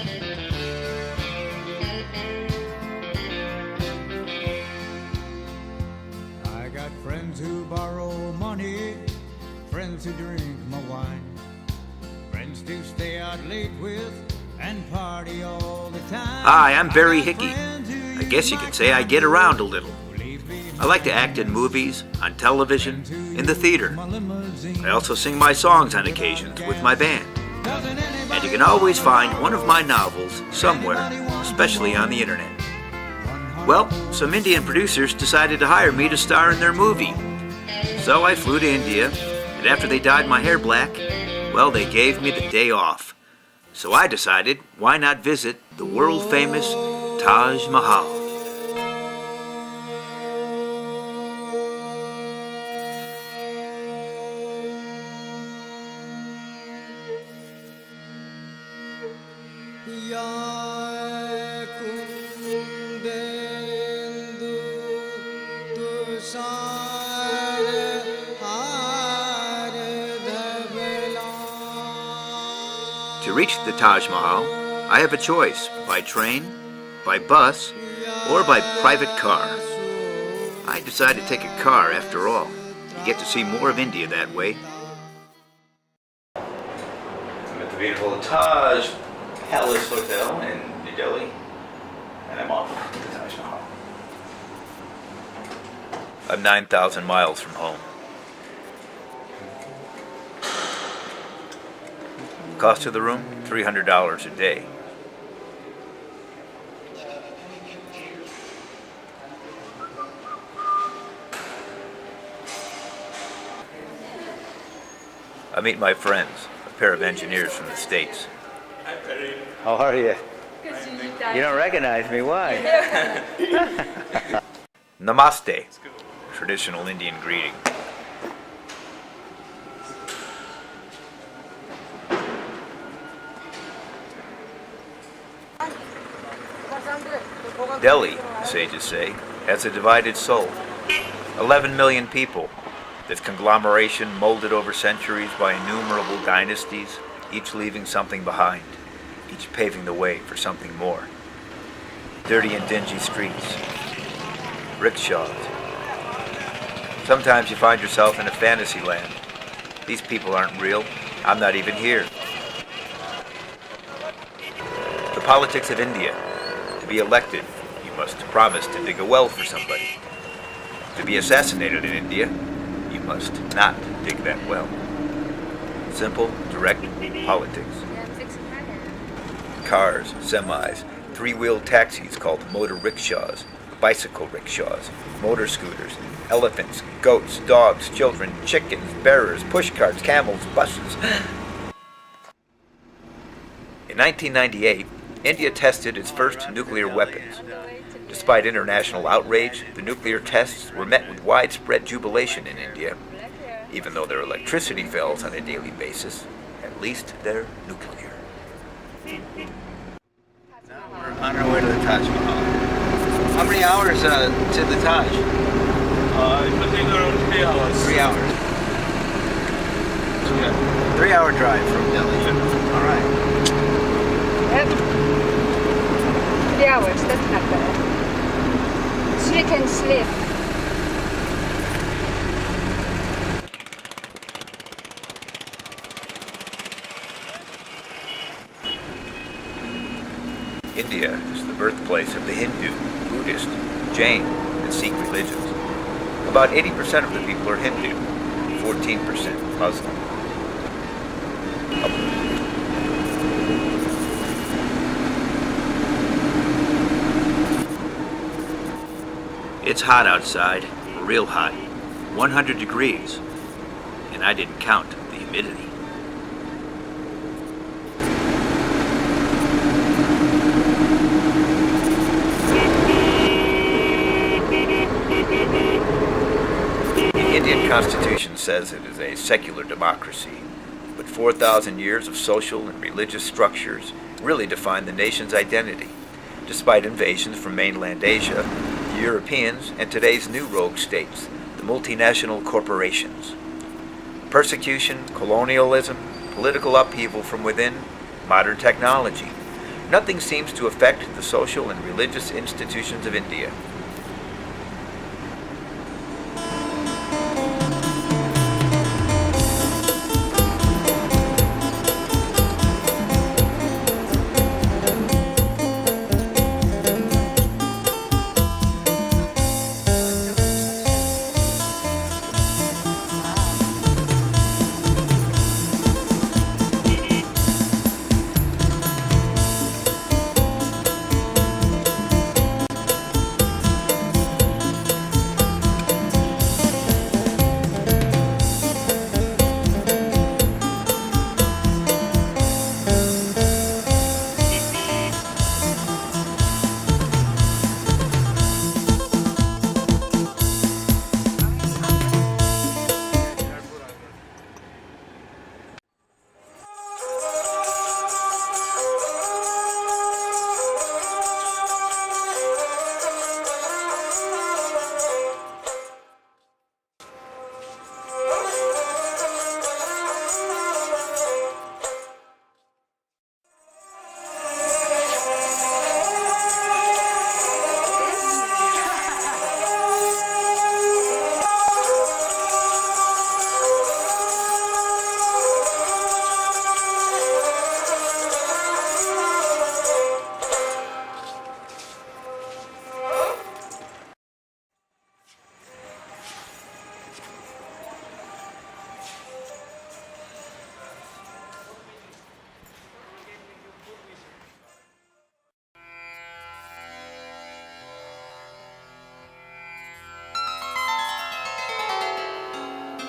I got friends who borrow money, friends who drink my wine, friends to stay out late with and party all the time. Hi, I'm Barry Hickey. I guess you could say I get around a little. I like to act in movies, on television, in the theater. I also sing my songs on occasions with my band. And you can always find one of my novels somewhere, especially on the internet. Well, some Indian producers decided to hire me to star in their movie. So I flew to India, and after they dyed my hair black, well, they gave me the day off. So I decided, why not visit the world-famous Taj Mahal? To reach the Taj Mahal, I have a choice, by train, by bus, or by private car. I decided to take a car after all. You get to see more of India that way. I'm at the beautiful Taj Palace Hotel in New Delhi, and I'm off to the Taj Mahal. I'm 9,000 miles from home. Cost of the room, $300 a day. I meet my friends, a pair of engineers from the States. Hi, Barry. How are you? You don't recognize me, why? Namaste, traditional Indian greeting. Delhi, the sages say, has a divided soul. 11 million people, this conglomeration molded over centuries by innumerable dynasties, each leaving something behind, each paving the way for something more. Dirty and dingy streets, rickshaws. Sometimes you find yourself in a fantasy land. These people aren't real. I'm not even here. The politics of India. To be elected, you must promise to dig a well for somebody. To be assassinated in India, you must not dig that well. Simple, direct politics. Cars, semis, three-wheeled taxis called motor rickshaws, bicycle rickshaws, motor scooters, elephants, goats, dogs, children, chickens, bearers, pushcarts, camels, buses. In 1998, India tested its first nuclear weapons. Despite international outrage, the nuclear tests were met with widespread jubilation in India. Even though their electricity fails on a daily basis, at least they're nuclear. Now we're on our way to the Taj Mahal. How many hours to the Taj? It will take around 3 hours. 3 hours. So we got a 3-hour drive from Delhi. All right. 3 hours, that's not bad. So you can sleep. India is the birthplace of the Hindu, Buddhist, Jain, and Sikh religions. About 80% of the people are Hindu, 14% Muslim. It's hot outside, real hot, 100 degrees, and I didn't count the humidity. The Indian Constitution says it is a secular democracy, but 4,000 years of social and religious structures really define the nation's identity, despite invasions from mainland Asia, the Europeans, and today's new rogue states, the multinational corporations. Persecution, colonialism, political upheaval from within, modern technology. nothing seems to affect the social and religious institutions of India.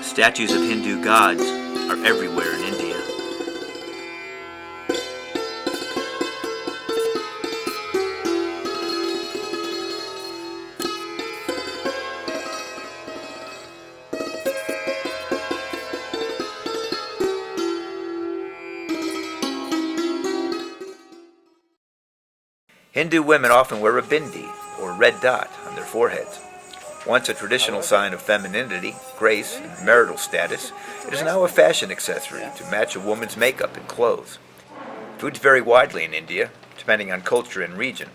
Statues of Hindu gods are everywhere in India. Hindu women often wear a bindi, or red dot, on their foreheads. Once a traditional sign of femininity, grace, and marital status, it is now a fashion accessory to match a woman's makeup and clothes. Foods vary widely in India, depending on culture and region.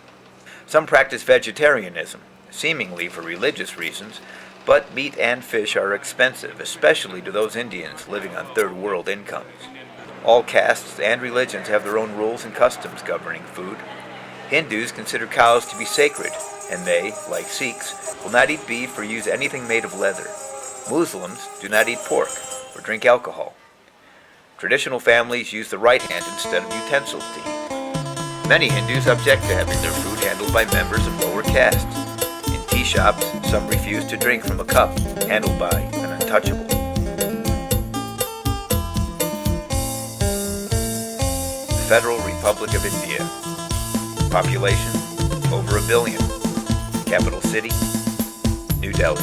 Some practice vegetarianism, seemingly for religious reasons, but meat and fish are expensive, especially to those Indians living on third world incomes. All castes and religions have their own rules and customs governing food. Hindus consider cows to be sacred, and they, like Sikhs, will not eat beef or use anything made of leather. Muslims do not eat pork or drink alcohol. Traditional families use the right hand instead of utensils to eat. Many Hindus object to having their food handled by members of lower castes. In tea shops, some refuse to drink from a cup handled by an untouchable. The Federal Republic of India. Population, over 1 billion. Capital city, New Delhi.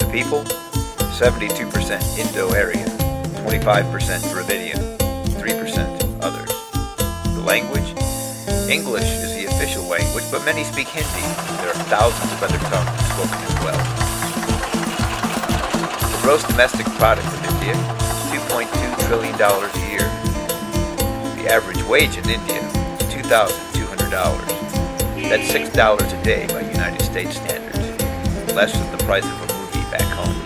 The people, 72% Indo-Aryan, 25% Dravidian, 3% others. The language, English is the official language, but many speak Hindi. There are thousands of other tongues spoken as well. The gross domestic product of India is $2.2 trillion a year. The average wage in India is $2,200. That's $6 a day by United States standards, less than the price of a movie back home.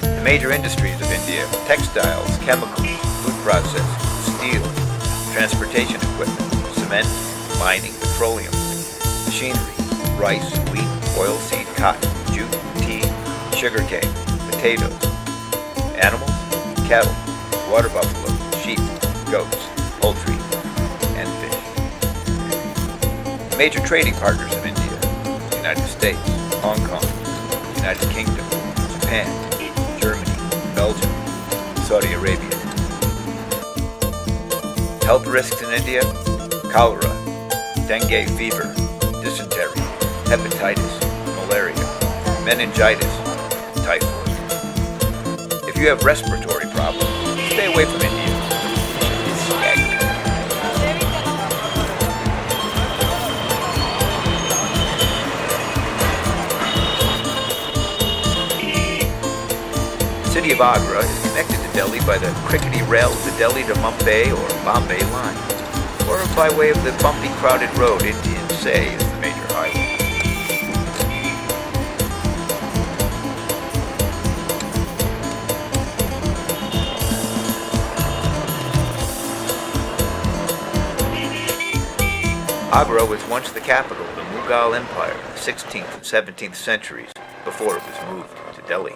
The major industries of India: textiles, chemicals, food processing, steel, transportation equipment, cement, mining, petroleum, machinery, rice, wheat, oilseed, cotton, jute, tea, sugarcane, potatoes, animals, cattle, water buffalo, sheep, goats, poultry, and fish. The major trading partners of India: the United States, Hong Kong, United Kingdom, Japan, Germany, Belgium, Saudi Arabia. Health risks in India: cholera, dengue fever, dysentery, hepatitis, malaria, meningitis, typhoid. If you have respiratory problems, stay away from India. The city of Agra is connected to to Delhi by the crickety rail of the Delhi to Mumbai or Bombay line, or by way of the bumpy, crowded road Indians say is the major highway. Agra was once the capital of the Mughal Empire in the 16th and 17th centuries, before it was moved to Delhi.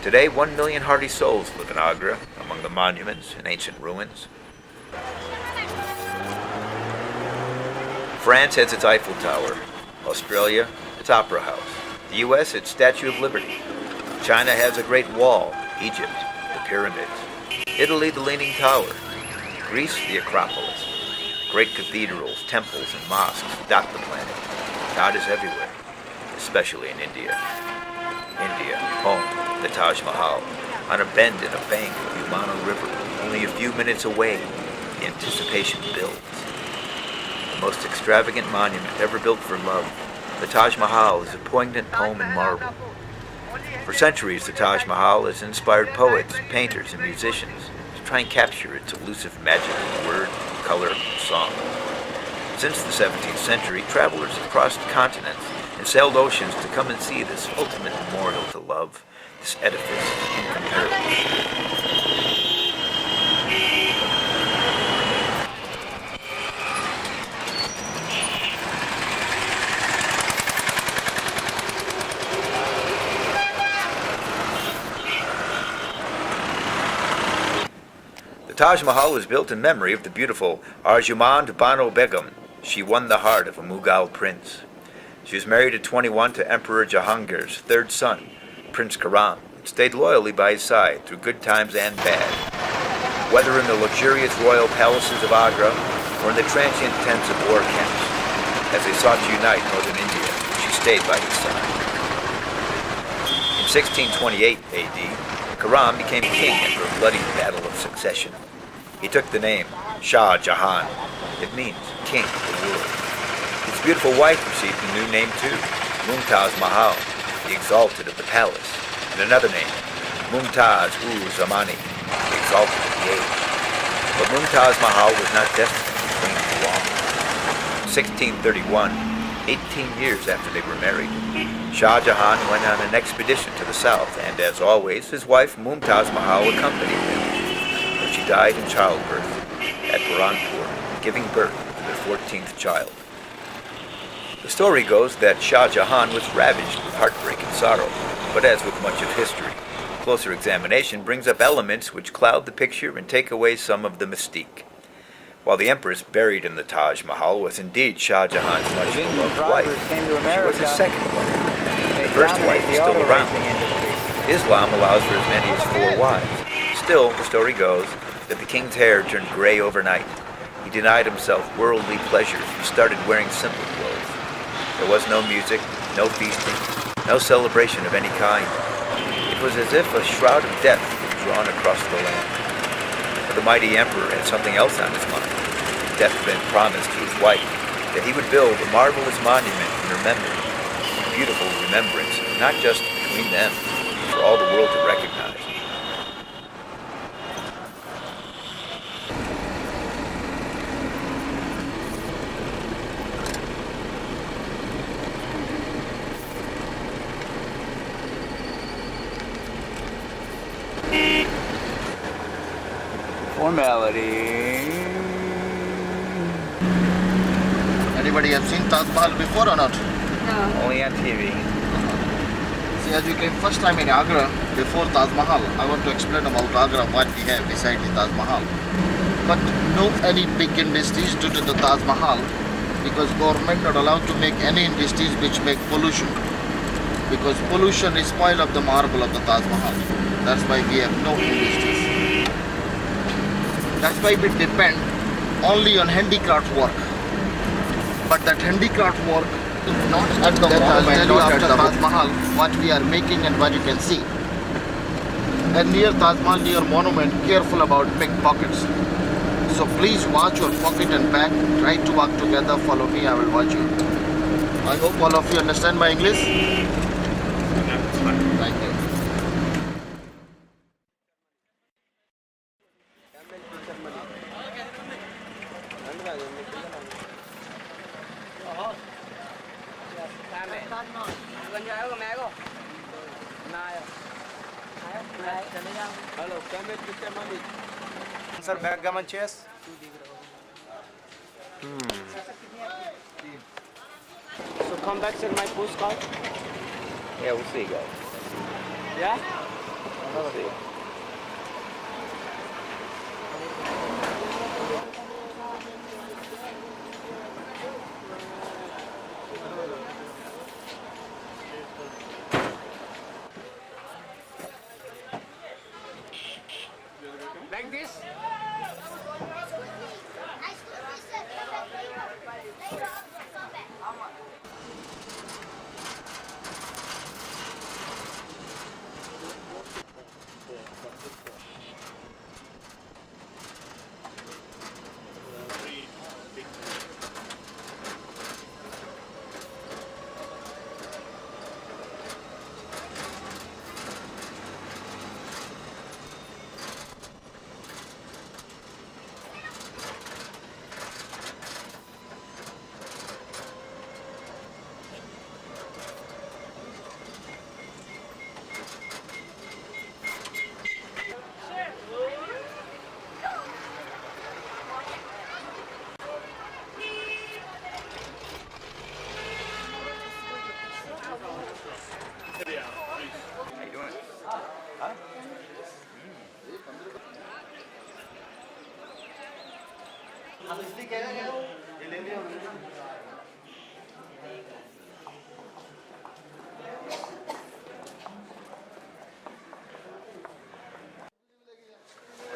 Today, 1 million hardy souls live in Agra, among the monuments and ancient ruins. France has its Eiffel Tower, Australia its Opera House, the US its Statue of Liberty, China has a Great Wall, Egypt the Pyramids, Italy the Leaning Tower, Greece the Acropolis. Great cathedrals, temples, and mosques dot the planet. God is everywhere, especially in India. India, home, the Taj Mahal, on a bend in a bank of the Yamuna River, only a few minutes away. The anticipation builds. The most extravagant monument ever built for love, the Taj Mahal is a poignant poem in marble. For centuries, the Taj Mahal has inspired poets, painters, and musicians to try and capture its elusive magic of word, color, and song. Since the 17th century, travelers have crossed continents and sailed oceans to come and see this ultimate memorial to love, this edifice of incomparable. The Taj Mahal was built in memory of the beautiful Arjumand Bano Begum. She won the heart of a Mughal prince. She was married at 21 to Emperor Jahangir's third son, Prince Karam, and stayed loyally by his side through good times and bad. Whether in the luxurious royal palaces of Agra or in the transient tents of war camps, as they sought to unite northern India, she stayed by his side. In 1628 AD, Karam became king after a bloody battle of succession. He took the name Shah Jahan. It means king of the world. His beautiful wife received a new name too, Mumtaz Mahal, the exalted of the palace, and another name, Mumtaz-uz-Zamani, the exalted of the age. But Mumtaz Mahal was not destined to reign for long. In 1631, 18 years after they were married, Shah Jahan went on an expedition to the south, and as always, his wife Mumtaz Mahal accompanied him. But she died in childbirth at Burhanpur, giving birth to their 14th child. The story goes that Shah Jahan was ravaged with heartbreak and sorrow, but as with much of history, closer examination brings up elements which cloud the picture and take away some of the mystique. While the empress buried in the Taj Mahal was indeed Shah Jahan's much beloved wife, she was his second wife. The first wife is still around. Islam allows for as many as 4 wives. Still, the story goes that the king's hair turned gray overnight. He denied himself worldly pleasures and started wearing simple clothes. There was no music, no feasting, no celebration of any kind. It was as if a shroud of death was drawn across the land. But the mighty emperor had something else on his mind. Deathbed promised to his wife that he would build a marvelous monument in her memory, a beautiful remembrance, not just between them, but for all the world to recognize. Formality. Anybody have seen Taj Mahal before or not? No. Only on TV. See, as we came first time in Agra, before Taj Mahal, I want to explain about Agra, what we have beside the Taj Mahal. But no any big industries due to the Taj Mahal, because government not allowed to make any industries which make pollution. Because pollution is spoil of the marble of the Taj Mahal. That's why we have no industries. That's why we depend only on handicraft work. But that handicraft work is not at the moment, not after Taj Mahal, what we are making and what you can see. And near Taj Mahal, near monument, careful about pickpockets. So please watch your pocket and bag. Try to walk together. Follow me. I will watch you. I hope all of you understand my English. Thank you. Hello, come back to Tamani. Sir, backgammon chess. So come back, sir, my postcard. Yeah, we'll see, guys. Yeah? We'll see. Like this? How you doing? Huh?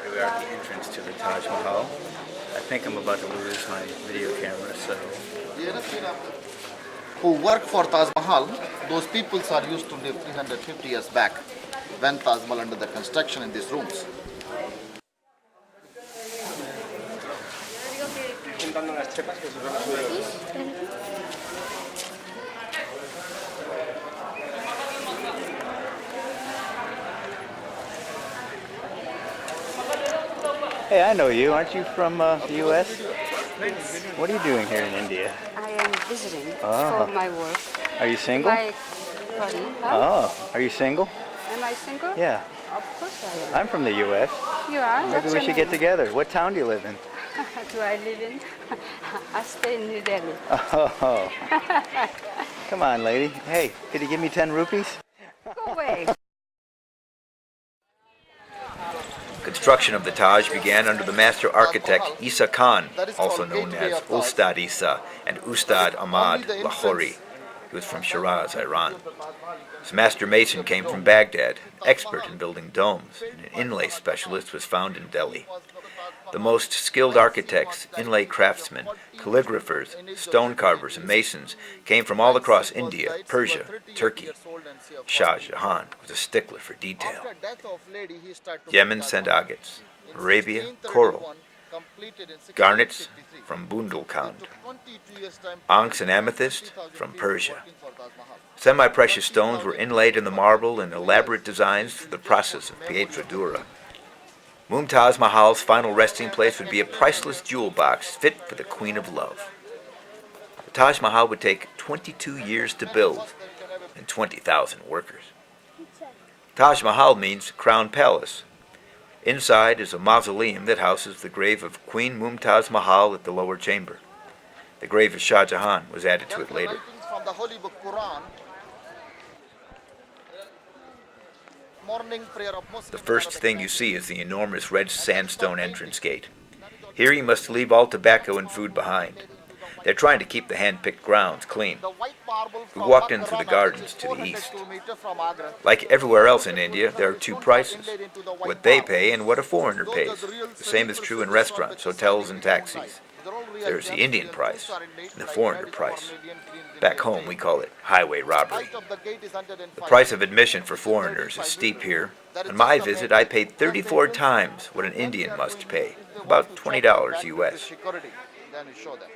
Here we are at the entrance to the Taj Mahal. I think I'm about to lose my video camera, so Who work for Taj Mahal, those peoples are used to live 350 years back when Taj Mahal under the construction in these rooms. hey, I know you. Aren't you from the U.S.? What are you doing here in India? I am visiting Ah. for my work. Are you single? My body. Huh? Oh, are you single? Am I single? Yeah, Of course I am. I'm from the U.S. You are? Maybe What's we your should get name? together. What town do you live in? Do I live in? I stay in New Delhi. Oh, come on, lady. Hey, could you give me 10 rupees? Go away. Construction of the Taj began under the master architect Isa Khan, also known as Ustad Isa and Ustad Ahmad Lahori. He was from Shiraz, Iran. His master mason came from Baghdad, expert in building domes, and an inlay specialist was found in Delhi. The most skilled architects, inlay craftsmen, calligraphers, stone carvers, and masons came from all across India, Persia, Turkey. Shah Jahan was a stickler for detail. Yemen sent agates, Arabia coral, garnets from Bundelkhand, onyx and amethyst from Persia. Semi-precious stones were inlaid in the marble in elaborate designs through the process of pietra dura. Mumtaz Mahal's final resting place would be a priceless jewel box fit for the Queen of Love. The Taj Mahal would take 22 years to build and 20,000 workers. Taj Mahal means crown palace. Inside is a mausoleum that houses the grave of Queen Mumtaz Mahal at the lower chamber. The grave of Shah Jahan was added to it later. From the Holy Book Quran, morning prayer of Muslims. The first thing you see is the enormous red sandstone entrance gate. Here you must leave all tobacco and food behind. They're trying to keep the hand-picked grounds clean. The white marble We from walked in Agra, through the which gardens is to the 400 east. kilometers from Agra. Like everywhere else in India, there are two prices: what they pay and what a foreigner pays. The same is true in restaurants, hotels, and taxis. There's the Indian price and the foreigner price. Back home, we call it highway robbery. The price of admission for foreigners is steep here. On my visit, I paid 34 times what an Indian must pay, about $20 US. Then you show them.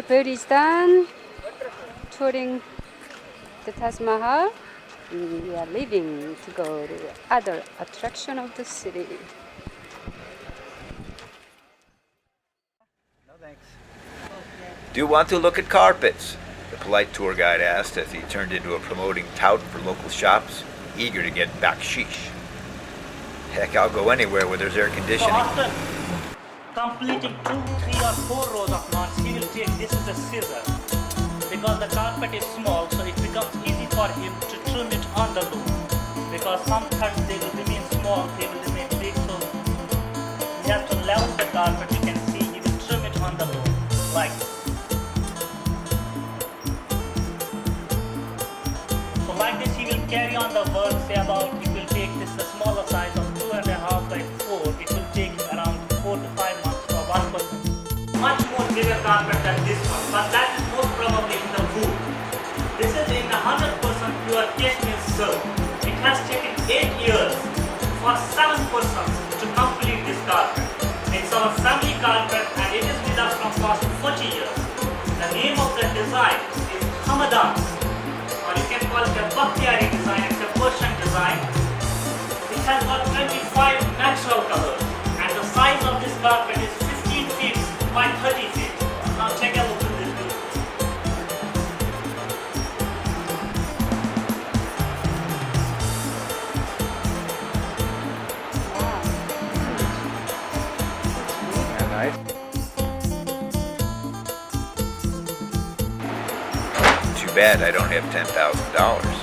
food is done. Touring the Taj Mahal. We are leaving to go to other attraction of the city. No thanks. Do you want to look at carpets? The polite tour guide asked as he turned into a promoting tout for local shops, eager to get baksheesh. Heck, I'll go anywhere where there's air So conditioning. after completing 2, 3 or 4 rows of knots, he will take this is a scissor. Because the carpet is small, so it becomes easy for him to trim it on the loop. Because some threads they will remain small, they will remain big, so he has to level the carpet. You can see he will trim it on the loop, like this. So like this he will carry on the work, say about, he will take this the smaller size of 2.5 by 4, it will take around 4 to 5 months for one person. Much more bigger carpet than this one, but that is most probably in the wood. This is in 100% pure cashmere silk. It has taken 8 years for 7 persons to complete this carpet. It's our family carpet and it is with us from past 40 years. The name of the design is Hamadan, or you can call it a Bakhtiyari design. It's a Persian design. It has got 25 natural colors and the size of this carpet is 15 feet by 30 feet. Now take a look at this view. Nice. Too bad I don't have $10,000.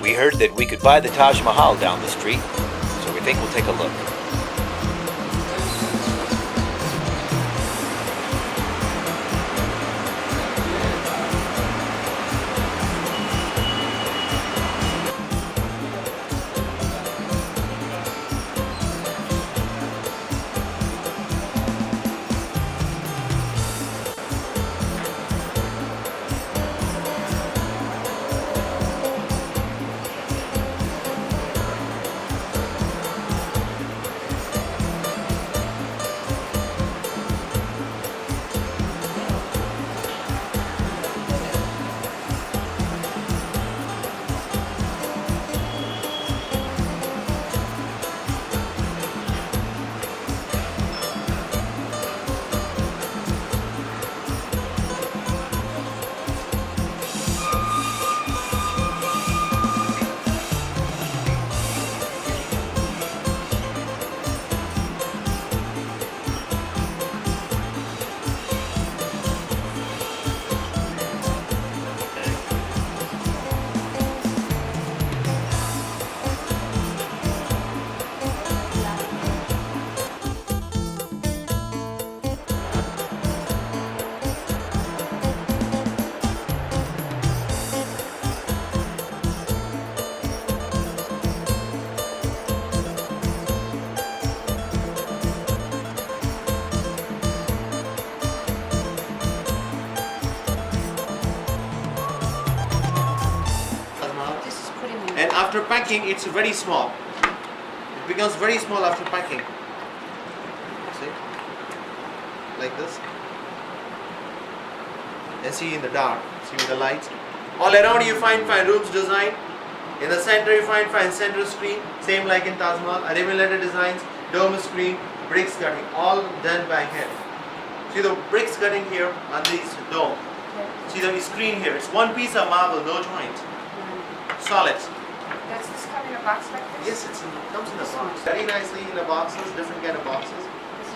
We heard that we could buy the Taj Mahal down the street, so we think we'll take a look. And after packing, it's very small. It becomes very small after packing. See? Like this. And see in the dark. See with the lights. All around you find rooms design. In the center you find center screen. Same like in Taj Mahal. Arabian letter designs, dome screen, bricks cutting. All done by hand. See the bricks cutting here on this dome. See the screen here. It's one piece of marble, no joint. Solid. Does this come in a box like this? Yes, it comes in a box. Very nicely in a boxes, different kind of boxes.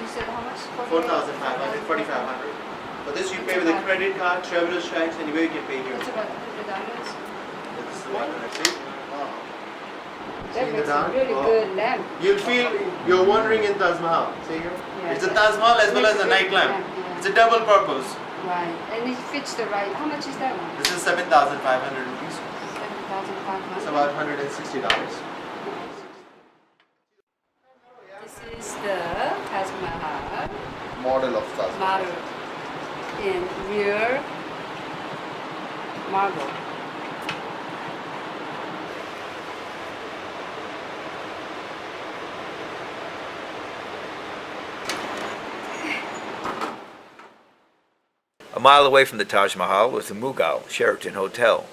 You said how much? 4,500, 4,500. For this you pay with a credit card, traveler's checks, anywhere you can pay here. It's about $100. This is the one that I see. That in the makes a dark? really Oh. good lamp. You'll feel you're wandering in Taj Mahal. See here? Yeah, It's a that's- Taj Mahal as well as that's a a night big lamp. lamp, yeah. It's a double purpose. Right. And it fits the right. How much is that one? This is 7,500 rupees. 7,500. It's about $160. This is the Taj Mahal Model of Taj Mahal. model in rear marble. A mile away from the Taj Mahal was the Mughal Sheraton Hotel.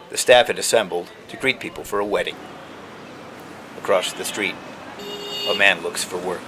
The staff had assembled to greet people for a wedding. Across the street, a man looks for work.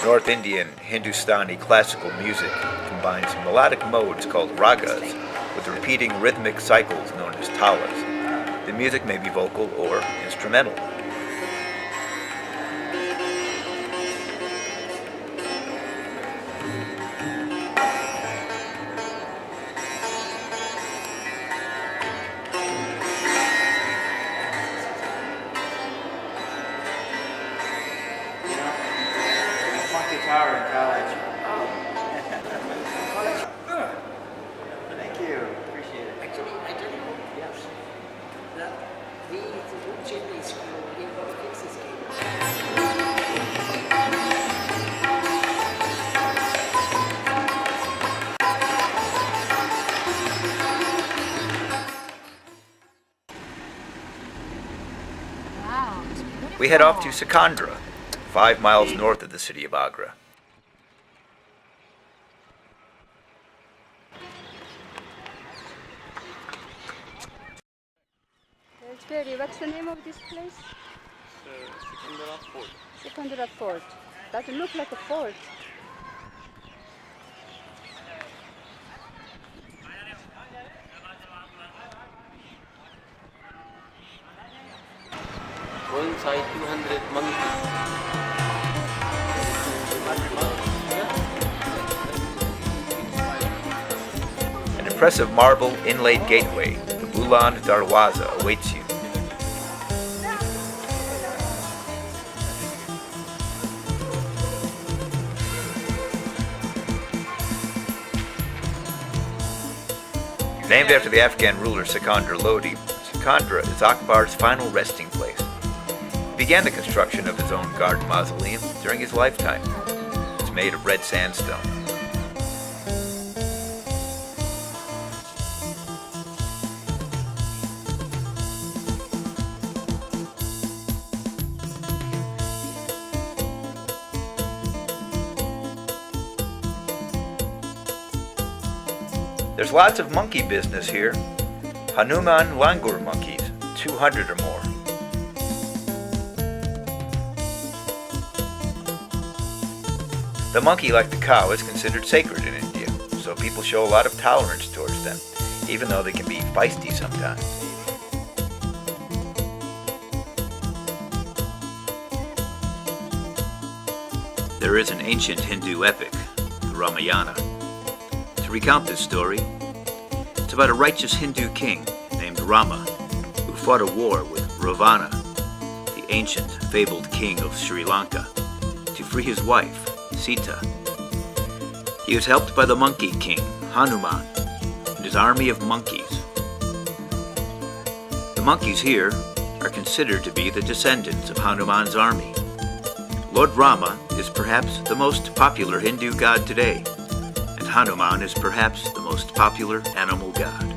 North Indian Hindustani classical music combines melodic modes called ragas with repeating rhythmic cycles known as talas. The music may be vocal or instrumental. Guitar in college. Thank you. Appreciate it. Actually, I tell you, yes, that we would change the school in the fixes Wow. We head off to Sikandra, 5 miles north of the city of Agra. Barry, what's the name of this place? Secondary Fort. Sikandra Fort. Doesn't look like a fort. One side 200 monkeys. An impressive marble inlaid gateway, the Buland Darwaza, awaits you. Named after the Afghan ruler Sikandar Lodi, Sikandra is Akbar's final resting place. He began the construction of his own garden mausoleum during his lifetime. It's made of red sandstone. There's lots of monkey business here. Hanuman langur monkeys, 200 or more. The monkey, like the cow, is considered sacred in India, so people show a lot of tolerance towards them, even though they can be feisty sometimes. There is an ancient Hindu epic, the Ramayana. To recount this story, it's about a righteous Hindu king named Rama who fought a war with Ravana, the ancient fabled king of Sri Lanka, to free his wife, Sita. He was helped by the monkey king, Hanuman, and his army of monkeys. The monkeys here are considered to be the descendants of Hanuman's army. Lord Rama is perhaps the most popular Hindu god today, and Hanuman is perhaps the most popular animal god.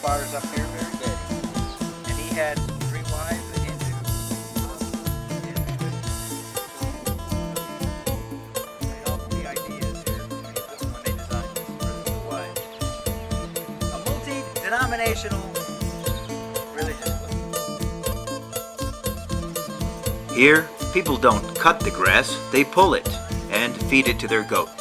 Akbar's up here very dead. And he had 3 wives, a Hindu. The ideas here when they designed this for the wives. A multi-denominational religious club. Here, people don't cut the grass, they pull it and feed it to their goats.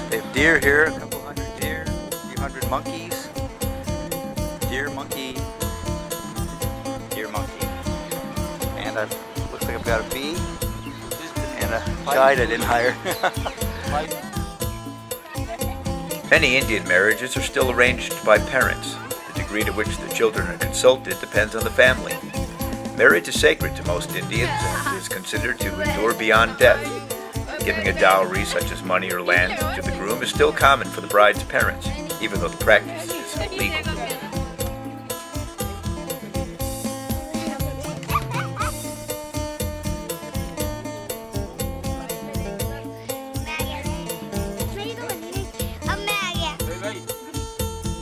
They have deer here, a couple hundred deer, a few hundred monkeys. Deer, monkey. And looks like I've got a bee and a guide I didn't hire. Many Indian marriages are still arranged by parents. The degree to which the children are consulted depends on the family. Marriage is sacred to most Indians and is considered to endure beyond death. Giving a dowry such as money or land to the groom is still common for the bride's parents, even though the practice is illegal.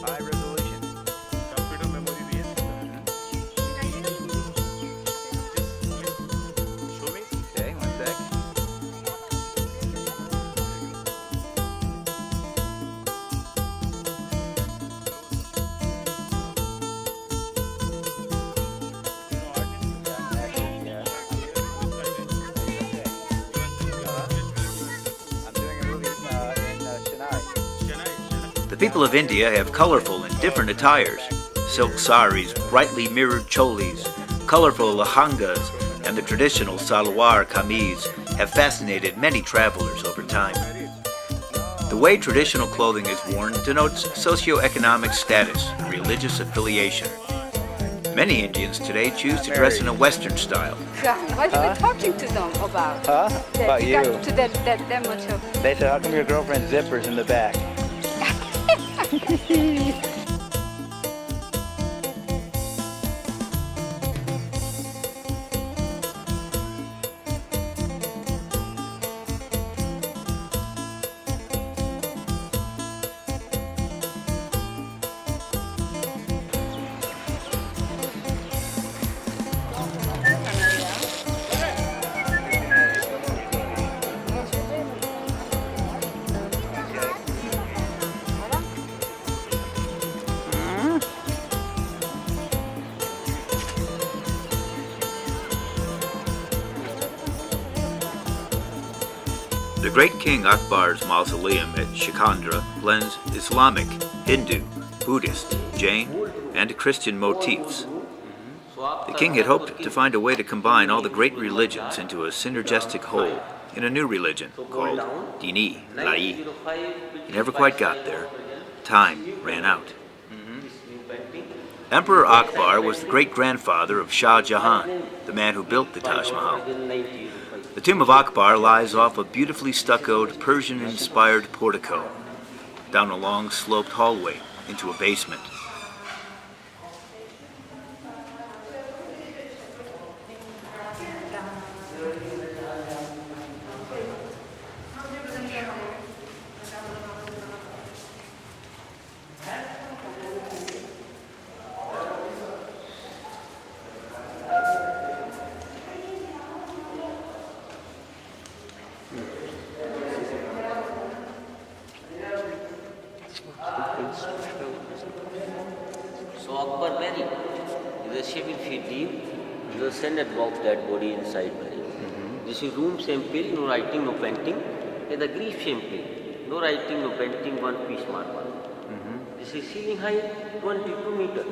High resolution. Computer memory VS. Show me. Okay, one sec. The people of India have colorful and different attires. Silk saris, brightly mirrored cholis, colorful lehengas, and the traditional salwar kameez have fascinated many travelers over time. The way traditional clothing is worn denotes socioeconomic status and religious affiliation. Many Indians today choose to dress in a Western style. What are you talking to them about? Huh? About you. Got to that much of. They said, how come your girlfriend's zipper's in the back? The great King Akbar's mausoleum at Shikandra blends Islamic, Hindu, Buddhist, Jain, and Christian motifs. The king had hoped to find a way to combine all the great religions into a synergistic whole in a new religion called Dini Lai. He never quite got there. Time ran out. Emperor Akbar was the great-grandfather of Shah Jahan, the man who built the Taj Mahal. The tomb of Akbar lies off a beautifully stuccoed, Persian-inspired portico, down a long sloped hallway into a basement. So Akbar buried. The ship will feed deep. The Senate box dead body inside buried. This is room sample, no writing, no painting. And the grief sample, no writing, no painting, one piece marble. This is ceiling height, 22 meters.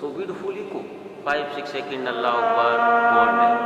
So beautifully cooked. 5-6 seconds, Allah Akbar, God man.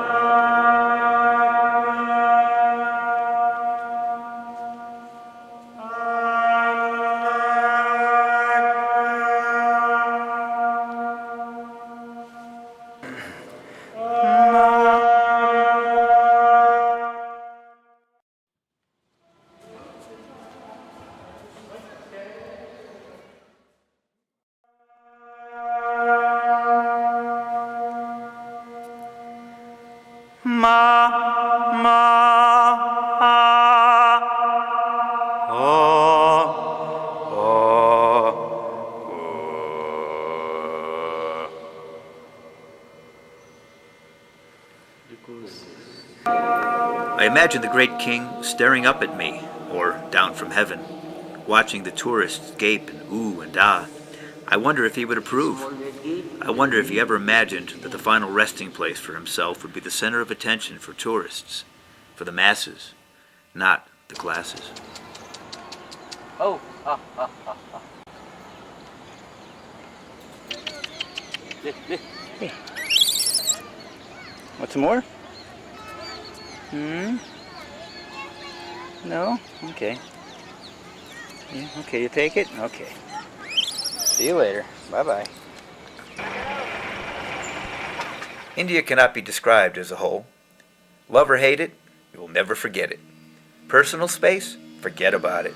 imagine the great king staring up at me, or down from heaven, watching the tourists gape and ooh and ah. I wonder if he would approve. I wonder if he ever imagined that the final resting place for himself would be the center of attention for tourists, for the masses, not the classes. Oh, Hey. Want some more? No? Okay. Yeah, okay, you take it? Okay. See you later. Bye-bye. India cannot be described as a whole. Love or hate it, you will never forget it. Personal space, forget about it.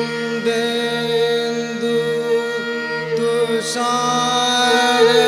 Kundendu tushare